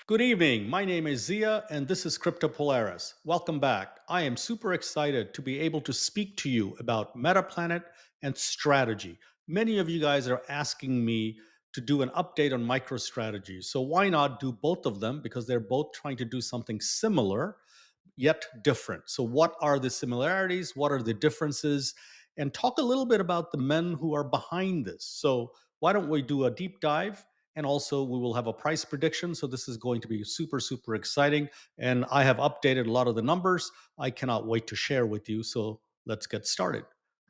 Good evening. My name is Zia, and this is Polaris. Welcome back. I am super excited to be able to speak to you about Metaplanet and strategy. Many of you guys are asking me to do an update on MicroStrategy. So why not do both of them? Because they're both trying to do something similar yet different. So, what are the similarities? What are the differences? And talk a little bit about the men who are behind this. So, why don't we do a deep dive? And also, we will have a price prediction. So, this is going to be super, super exciting. And I have updated a lot of the numbers. I cannot wait to share with you. So, let's get started.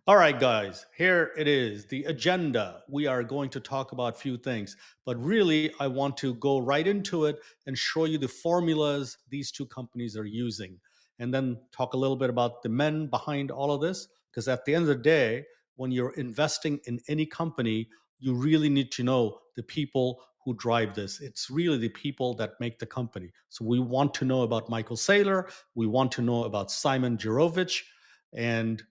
All right, guys, here it is, the agenda. We are going to talk about a few things, but really, I want to go right into it and show you the formulas these two companies are using, and then talk a little bit about the men behind all of this. Because at the end of the day, when you're investing in any company, you really need to know the people who drive this. It's really the people that make the company. So we want to know about Michael Saylor. We want to know about Simon Gerovich, and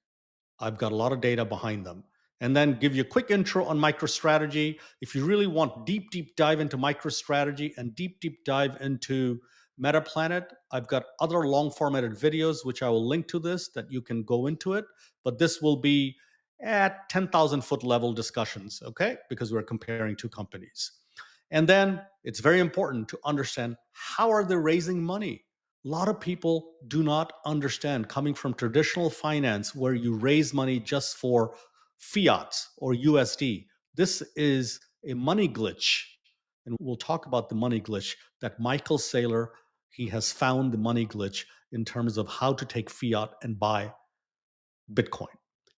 I've got a lot of data behind them. And then give you a quick intro on MicroStrategy. If you really want deep dive into MicroStrategy and deep dive into Metaplanet, I've got other long formatted videos, which I will link to this that you can go into it. But this will be at 10,000 foot level discussions, okay? Because we're comparing two companies. And then it's very important to understand how are they raising money? A lot of people do not understand coming from traditional finance where you raise money just for fiat or USD. This is a money glitch. And we'll talk about the money glitch that Michael Saylor, he has found the money glitch in terms of how to take fiat and buy Bitcoin.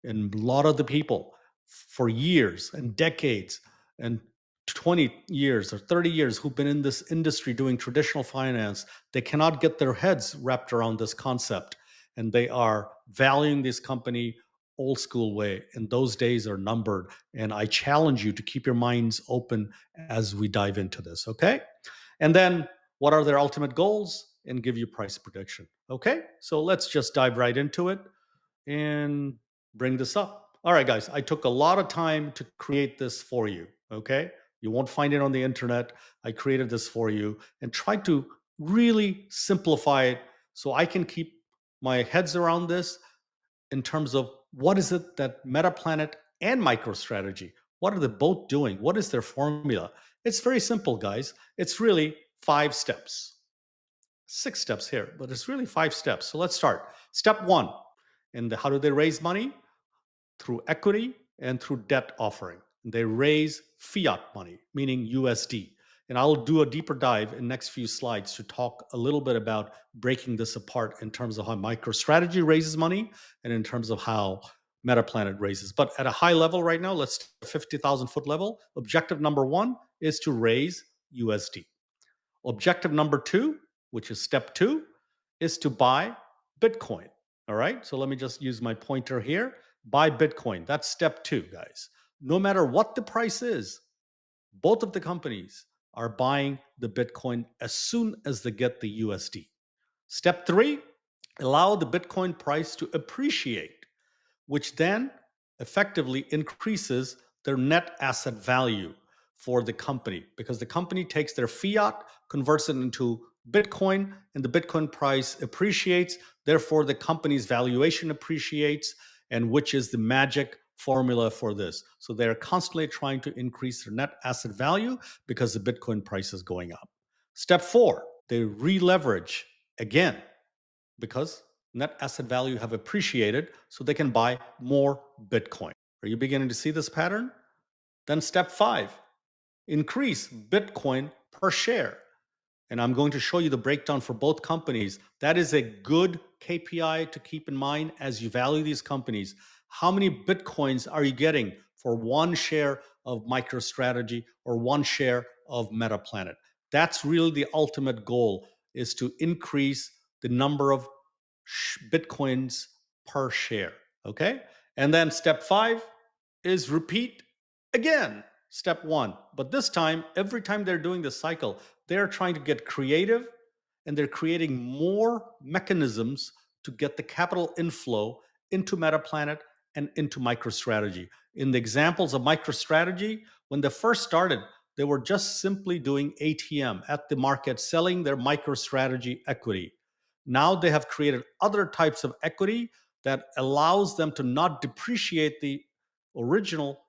And a lot of the people for years and decades and 20 years or 30 years who've been in this industry doing traditional finance, they cannot get their heads wrapped around this concept. And they are valuing this company old school way. And those days are numbered. And I challenge you to keep your minds open as we dive into this. Okay. And then what are their ultimate goals? And give you price prediction. Okay. So let's just dive right into it and bring this up. All right, guys, I took a lot of time to create this for you. Okay. You won't find it on the internet. I created this for you and tried to really simplify it so I can keep my heads around this in terms of what is it that Metaplanet and MicroStrategy, what are they both doing? What is their formula? It's very simple, guys. It's really 5 steps, 6 steps here, but it's really 5 steps. So let's start. Step one. And how do they raise money? Through equity and through debt offering. They raise fiat money, meaning USD. And I'll do a deeper dive in next few slides to talk a little bit about breaking this apart in terms of how MicroStrategy raises money and in terms of how Metaplanet raises. But at a high level right now, let's 50,000 foot level. Objective number one is to raise USD. Objective number two, which is step two, is to buy Bitcoin. All right. So let me just use my pointer here. Buy Bitcoin. That's step two, guys. No matter what the price is, both of the companies are buying the Bitcoin as soon as they get the USD. Step three, allow the Bitcoin price to appreciate, which then effectively increases their net asset value for the company because the company takes their fiat, converts it into Bitcoin, and the Bitcoin price appreciates. Therefore, the company's valuation appreciates, and which is the magic formula for this. So they're constantly trying to increase their net asset value because the Bitcoin price is going up. Step four, they re-leverage again because net asset value have appreciated so they can buy more Bitcoin. Are you beginning to see this pattern? Then step five, increase Bitcoin per share. And I'm going to show you the breakdown for both companies. That is a good KPI to keep in mind as you value these companies. How many Bitcoins are you getting for one share of MicroStrategy or one share of Metaplanet? That's really the ultimate goal, is to increase the number of Bitcoins per share. Okay. And then step five is repeat again step one. But this time, every time they're doing this cycle, they're trying to get creative and they're creating more mechanisms to get the capital inflow into Metaplanet and into MicroStrategy. In the examples of MicroStrategy, when they first started, they were just simply doing ATM at the market, selling their MicroStrategy equity. Now they have created other types of equity that allows them to not depreciate the original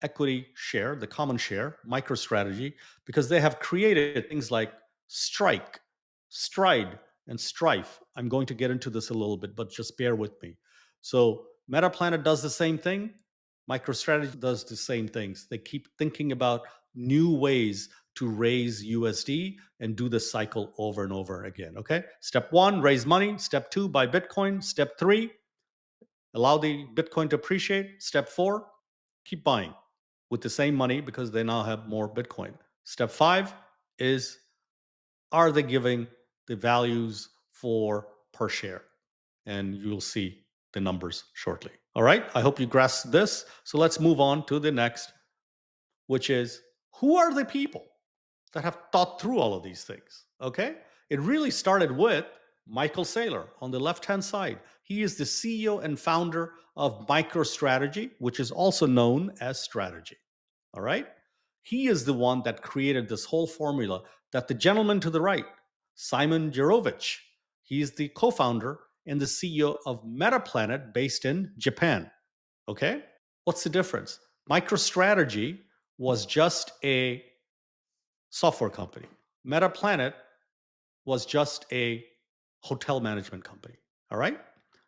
equity share, the common share, MicroStrategy, because they have created things like Strike, Stride, and Strife. I'm going to get into this a little bit, but just bear with me. So Metaplanet does the same thing. MicroStrategy does the same things. They keep thinking about new ways to raise USD and do the cycle over and over again. Okay. Step one, raise money. Step two, buy Bitcoin. Step three, allow the Bitcoin to appreciate. Step four, keep buying with the same money because they now have more Bitcoin. Step five is, are they giving the values for per share? And you'll see the numbers shortly. All right. I hope you grasp this. So let's move on to the next, which is, who are the people that have thought through all of these things? Okay. It really started with Michael Saylor on the left hand side. He is the CEO and founder of MicroStrategy, which is also known as Strategy. All right. He is the one that created this whole formula that the gentleman to the right, Simon Gerovich, he's the co founder and the CEO of Metaplanet based in Japan. Okay. What's the difference? MicroStrategy was just a software company. Metaplanet was just a hotel management company. All right.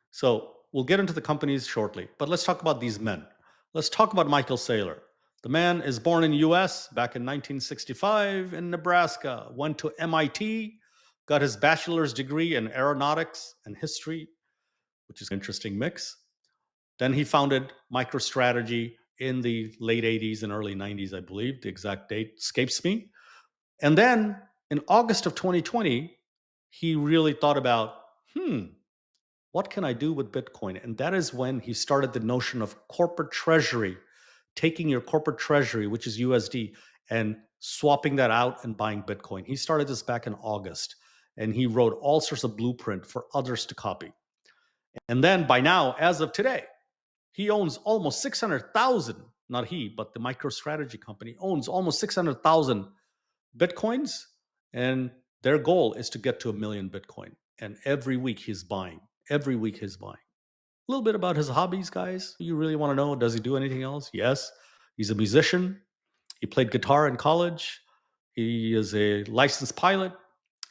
So we'll get into the companies shortly, but let's talk about these men. Let's talk about Michael Saylor. The man is born in the US back in 1965 in Nebraska, went to MIT, got his bachelor's degree in aeronautics and history, which is an interesting mix. Then he founded MicroStrategy in the late 80s and early 90s, I believe. The exact date escapes me. And then in August of 2020, he really thought about, what can I do with Bitcoin? And that is when he started the notion of corporate treasury, taking your corporate treasury, which is USD, and swapping that out and buying Bitcoin. He started this back in August, and he wrote all sorts of blueprint for others to copy. And then by now, as of today, he owns almost 600,000, not he, but the MicroStrategy company owns almost 600,000 Bitcoins. And their goal is to get to 1 million Bitcoin. And every week he's buying. Every week he's buying. A little bit about his hobbies, guys. You really want to know? Does he do anything else? Yes. He's a musician. He played guitar in college. He is a licensed pilot.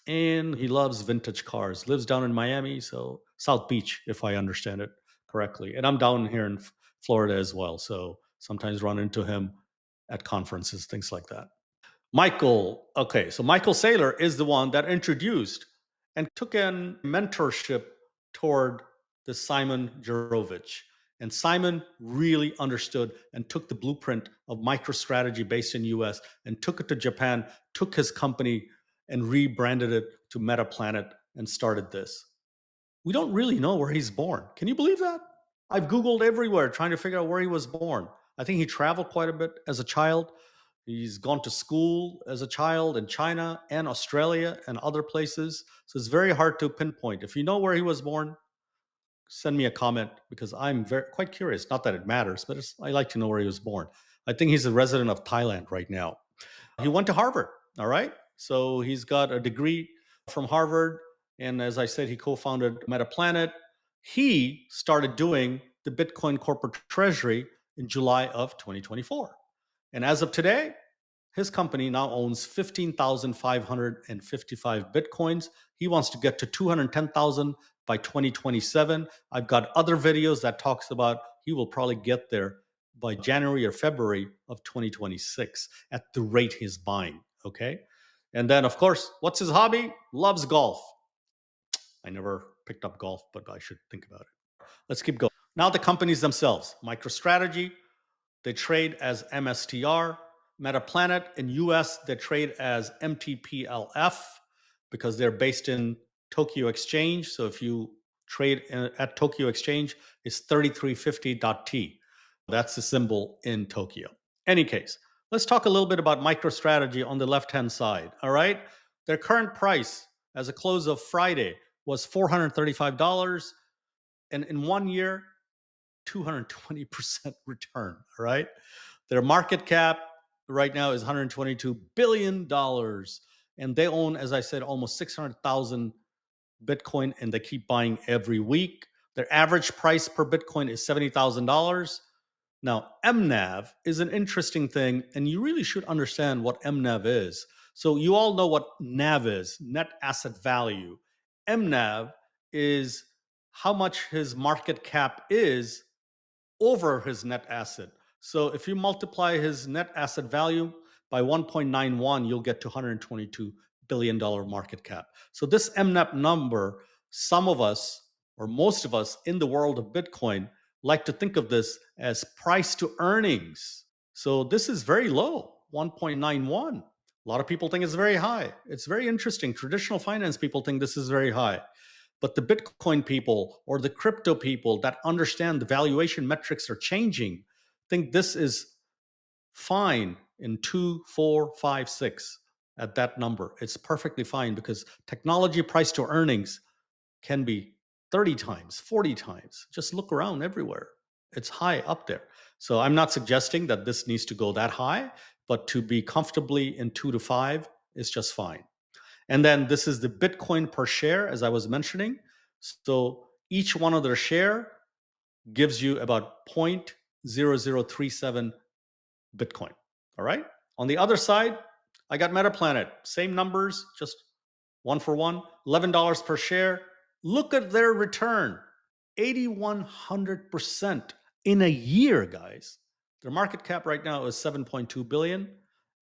And he loves vintage cars. Lives down in Miami, so South Beach, if I understand it correctly. And I'm down here in Florida as well, so sometimes run into him at conferences, things like that. So Michael Saylor is the one that introduced and took in mentorship toward the Simon Gerovich. And Simon really understood and took the blueprint of MicroStrategy based in US and took it to Japan, took his company and rebranded it to Metaplanet and started this. We don't really know where he's born. Can you believe that? I've Googled everywhere trying to figure out where he was born. I think he traveled quite a bit as a child. He's gone to school as a child in China and Australia and other places. So it's very hard to pinpoint. If you know where he was born, send me a comment because I'm quite curious. Not that it matters, but I like to know where he was born. I think he's a resident of Thailand right now. He went to Harvard. All right. So he's got a degree from Harvard. And as I said, he co founded Metaplanet. He started doing the Bitcoin corporate treasury in July of 2024. And as of today, his company now owns 15,555 Bitcoins. He wants to get to 210,000 by 2027. I've got other videos that talks about he will probably get there by January or February of 2026 at the rate he's buying. Okay. And then, of course, what's his hobby? Loves golf. I never picked up golf, but I should think about it. Let's keep going. Now, the companies themselves MicroStrategy, they trade as MSTR. Metaplanet in US, they trade as MTPLF because they're based in Tokyo Exchange. So if you trade at Tokyo Exchange, it's 3350.T. That's the symbol in Tokyo. Any case, let's talk a little bit about MicroStrategy on the left-hand side. All right. Their current price as a close of Friday was $435. And in 1 year, 220% return. All right. Their market cap right now is $122 billion. And they own, as I said, almost 600,000 Bitcoin, and they keep buying every week. Their average price per Bitcoin is $70,000. Now, MNAV is an interesting thing, and you really should understand what MNAV is. So, you all know what NAV is, net asset value. MNAV is how much his market cap is over his net asset. So if you multiply his net asset value by 1.91, you'll get to $122 billion market cap. So this MNAP number, some of us, or most of us in the world of Bitcoin, like to think of this as price to earnings. So this is very low, 1.91. A lot of people think it's very high. It's very interesting. Traditional finance people think this is very high. But the Bitcoin people or the crypto people that understand the valuation metrics are changing think this is fine in 2, 4, 5, 6 at that number. It's perfectly fine because technology price to earnings can be 30 times, 40 times. Just look around everywhere. It's high up there. So I'm not suggesting that this needs to go that high, but to be comfortably in 2 to 5 is just fine. And then this is the Bitcoin per share, as I was mentioning. So each one of their share gives you about 0.0037 Bitcoin. All right. On the other side, I got Metaplanet. Same numbers, just one for one, $11 per share. Look at their return, 8,100% in a year, guys. Their market cap right now is 7.2 billion,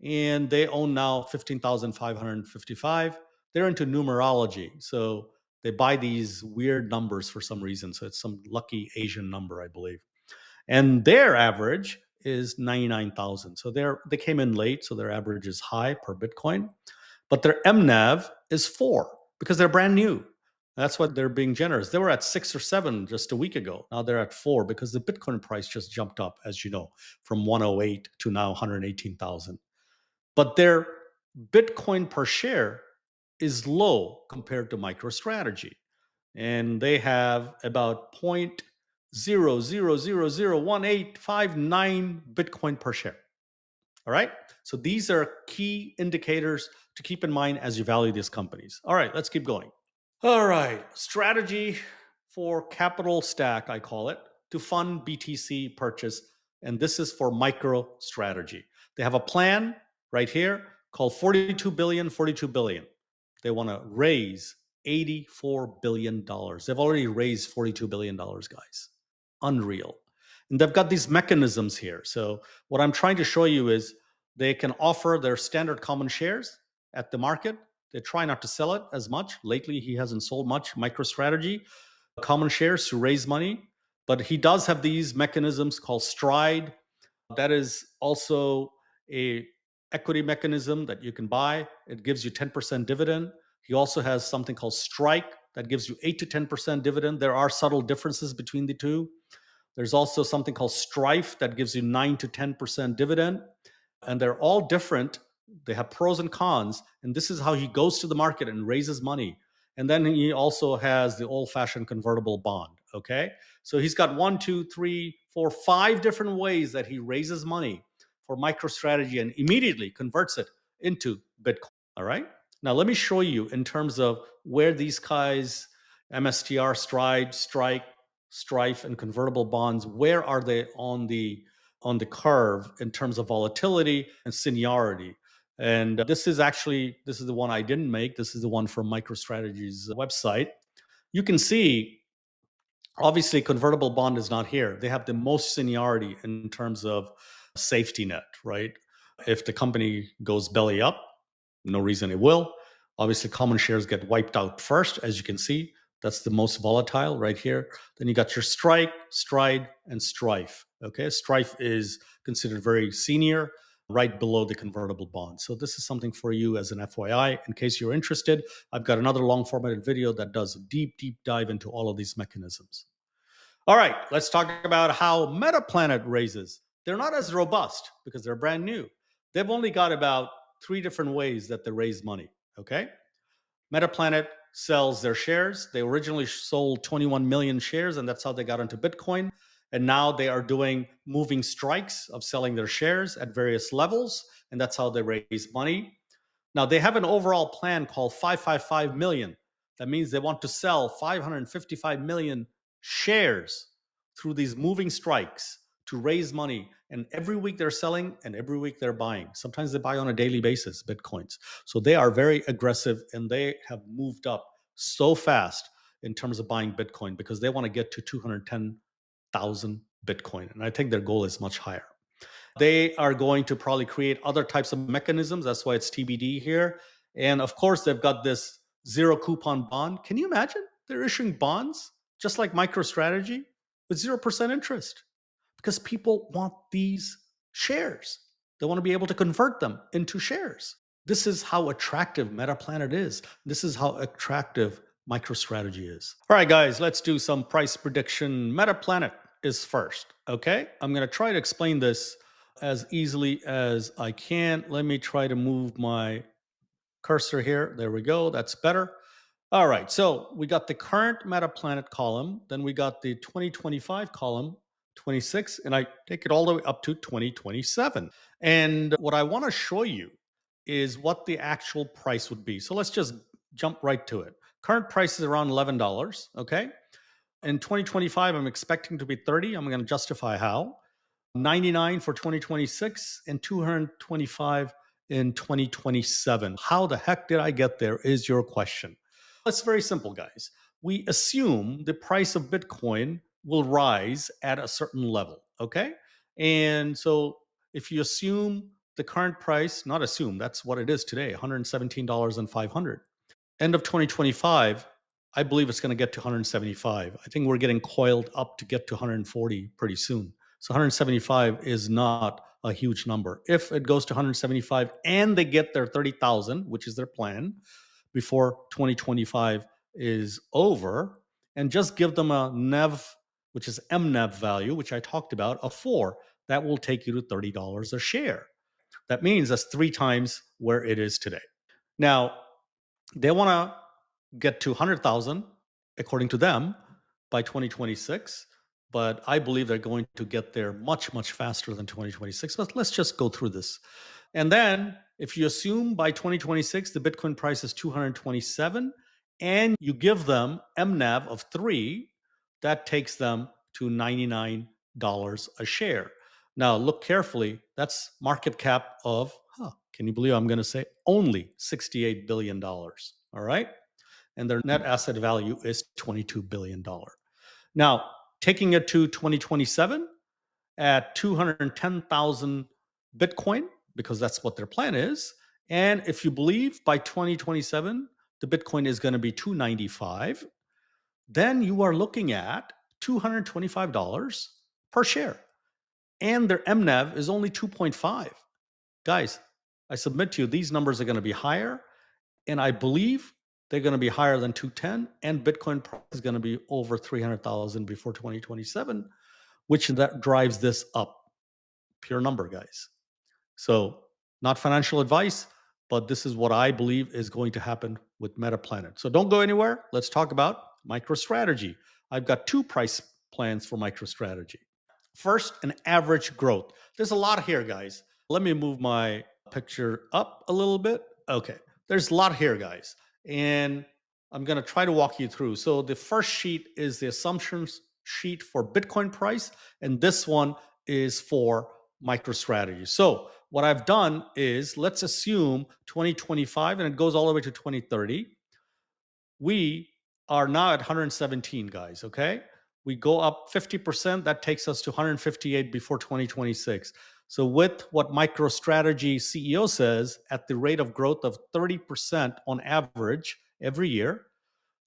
and they own now 15,555. They're into numerology, so they buy these weird numbers for some reason. So it's some lucky Asian number, I believe. And their average is 99,000. So they came in late, so their average is high per Bitcoin. But their MNAV is 4 because they're brand new. That's why they're being generous. They were at 6 or 7 just a week ago. Now they're at 4 because the Bitcoin price just jumped up, as you know, from 108 to now 118,000. But their Bitcoin per share is low compared to MicroStrategy. And they have about 0.00001859 Bitcoin per share. All right. So these are key indicators to keep in mind as you value these companies. All right, let's keep going. All right. Strategy for capital stack, I call it, to fund BTC purchase. And this is for MicroStrategy. They have a plan right here called 42 billion, 42 billion. They want to raise $84 billion. They've already raised $42 billion, guys. Unreal. And they've got these mechanisms here. So what I'm trying to show you is they can offer their standard common shares at the market. They try not to sell it as much. Lately, he hasn't sold much MicroStrategy common shares to raise money, but he does have these mechanisms called Stride. That is also a equity mechanism that you can buy. It gives you 10% dividend. He also has something called Strike that gives you 8 to 10% dividend. There are subtle differences between the two. There's also something called Strife that gives you 9 to 10% dividend. And they're all different. They have pros and cons. And this is how he goes to the market and raises money. And then he also has the old fashioned convertible bond. Okay. So he's got 1, 2, 3, 4, 5 different ways that he raises money for MicroStrategy and immediately converts it into Bitcoin. All right. Now, let me show you in terms of where these guys, MSTR, Stride, Strike, Strife, and convertible bonds, where are they on the curve in terms of volatility and seniority? And this is the one I didn't make. This is the one from MicroStrategy's website. You can see, obviously, convertible bond is not here. They have the most seniority in terms of safety net, right? If the company goes belly up, no reason it will. Obviously, common shares get wiped out first, as you can see. That's the most volatile right here. Then you got your Strike, Stride, and Strife. Okay, Strife is considered very senior, right below the convertible bond. So this is something for you as an FYI. In case you're interested, I've got another long formatted video that does a deep, deep dive into all of these mechanisms. All right, let's talk about how Metaplanet raises. They're not as robust because they're brand new. They've only got about 3 different ways that they raise money. Okay, Metaplanet sells their shares. They originally sold 21 million shares, and that's how they got into Bitcoin. And now they are doing moving strikes of selling their shares at various levels. And that's how they raise money. Now, they have an overall plan called 555 million. That means they want to sell 555 million shares through these moving strikes to raise money. And every week they're selling and every week they're buying. Sometimes they buy on a daily basis, Bitcoins. So they are very aggressive and they have moved up so fast in terms of buying Bitcoin because they want to get to 210,000 Bitcoin. And I think their goal is much higher. They are going to probably create other types of mechanisms. That's why it's TBD here. And of course, they've got this zero coupon bond. Can you imagine? They're issuing bonds just like MicroStrategy with 0% interest because people want these shares. They want to be able to convert them into shares. This is how attractive Metaplanet is. This is how attractive MicroStrategy is. All right, guys, let's do some price prediction. Metaplanet is first, okay? I'm going to try to explain this as easily as I can. Let me try to move my cursor here. There we go. That's better. All right. So we got the current Metaplanet column. Then we got the 2025 column, 26, and I take it all the way up to 2027. And what I want to show you is what the actual price would be. So let's just jump right to it. Current price is around $11. Okay. In 2025, I'm expecting to be 30. I'm going to justify how. 99 for 2026 and 225 in 2027. How the heck did I get there is your question. It's very simple, guys. We assume the price of Bitcoin will rise at a certain level, okay? And so if you assume the current price, not assume, that's what it is today, $117,500. End of 2025, I believe it's going to get to 175. I think we're getting coiled up to get to 140 pretty soon. So 175 is not a huge number. If it goes to 175 and they get their 30,000, which is their plan, before 2025 is over, and just give them a NEV, which is MNEV value, which I talked about, of 4, that will take you to $30 a share. That means that's 3 times where it is today. Now, they want to get to 100,000, according to them, by 2026. But I believe they're going to get there much, much faster than 2026. But let's just go through this. And then if you assume by 2026, the Bitcoin price is 227, and you give them MNAV of 3, that takes them to $99 a share. Now, look carefully. That's market cap of, can you believe I'm going to say only $68 billion. All right. And their net asset value is $22 billion. Now, taking it to 2027 at 210,000 Bitcoin, because that's what their plan is. And if you believe by 2027, the Bitcoin is going to be 295, then you are looking at $225 per share. And their MNAV is only 2.5. Guys, I submit to you, these numbers are going to be higher. And I believe they're going to be higher than 210, and Bitcoin price is going to be over 300,000 before 2027, which that drives this up. Pure number, guys. So, not financial advice, but this is what I believe is going to happen with Metaplanet. So, don't go anywhere. Let's talk about MicroStrategy. I've got 2 price plans for MicroStrategy. First, an average growth. There's a lot here, guys. Let me move my picture up a little bit. Okay, there's a lot here, guys. And I'm going to try to walk you through. So the first sheet is the assumptions sheet for Bitcoin price, and this one is for MicroStrategy. So what I've done is let's assume 2025, and it goes all the way to 2030. We are now at 117, guys, okay? We go up 50%, that takes us to 158 before 2026. So with what MicroStrategy CEO says, at the rate of growth of 30% on average every year,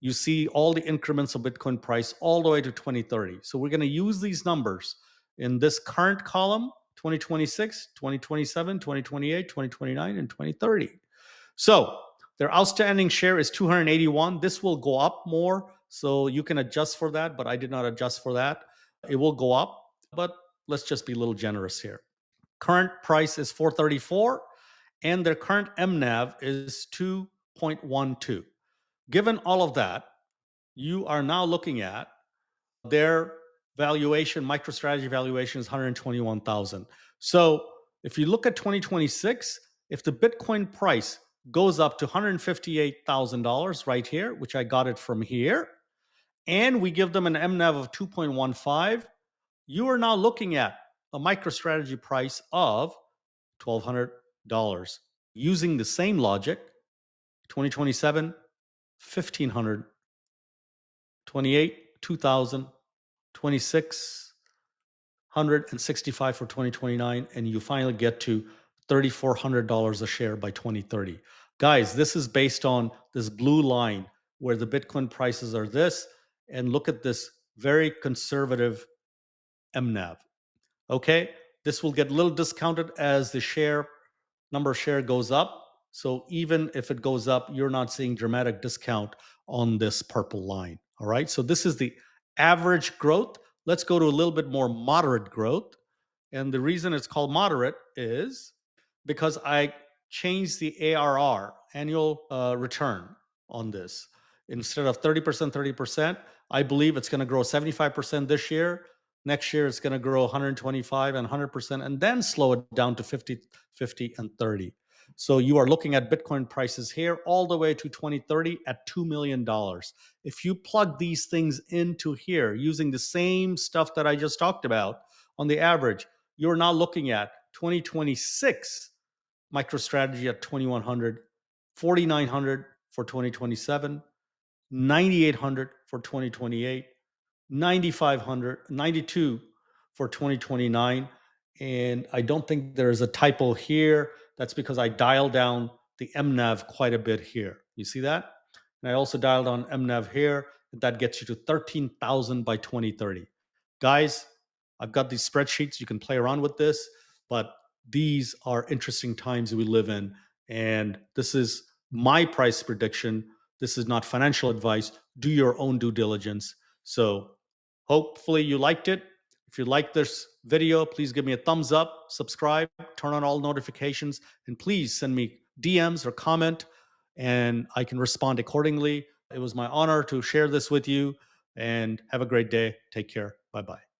you see all the increments of Bitcoin price all the way to 2030. So we're going to use these numbers in this current column, 2026, 2027, 2028, 2029, and 2030. So their outstanding share is 281. This will go up more, so you can adjust for that, but I did not adjust for that. It will go up, but let's just be a little generous here. Current price is 434, and their current MNAV is 2.12. Given all of that, you are now looking at their valuation, MicroStrategy valuation is 121,000. So if you look at 2026, if the Bitcoin price goes up to $158,000 right here, which I got it from here, and we give them an MNAV of 2.15, you are now looking at a MicroStrategy price of $1,200. Using the same logic, 2027, 1,500, 28, 2,000, 2,665 for 2029, and you finally get to $3,400 a share by 2030. Guys, this is based on this blue line where the Bitcoin prices are this, and look at this very conservative MNAV. Okay, this will get a little discounted as the number of share goes up. So even if it goes up, you're not seeing dramatic discount on this purple line. All right, so this is the average growth. Let's go to a little bit more moderate growth. And the reason it's called moderate is because I changed the ARR, annual return, on this. Instead of 30%, 30%, I believe it's going to grow 75% this year. Next year, it's going to grow 125 and 100%, and then slow it down to 50, 50, and 30. So you are looking at Bitcoin prices here all the way to 2030 at $2 million. If you plug these things into here using the same stuff that I just talked about on the average, you're now looking at 2026 MicroStrategy at 2100, 4900 for 2027, 9800 for 2028, 9500, 92 for 2029. And I don't think there is a typo here. That's because I dialed down the MNAV quite a bit here. You see that? And I also dialed on MNAV here. That gets you to 13,000 by 2030. Guys, I've got these spreadsheets. You can play around with this, but these are interesting times we live in. And this is my price prediction. This is not financial advice. Do your own due diligence. So hopefully you liked it. If you like this video, please give me a thumbs up, subscribe, turn on all notifications, and please send me DMs or comment, and I can respond accordingly. It was my honor to share this with you, and have a great day. Take care. Bye-bye.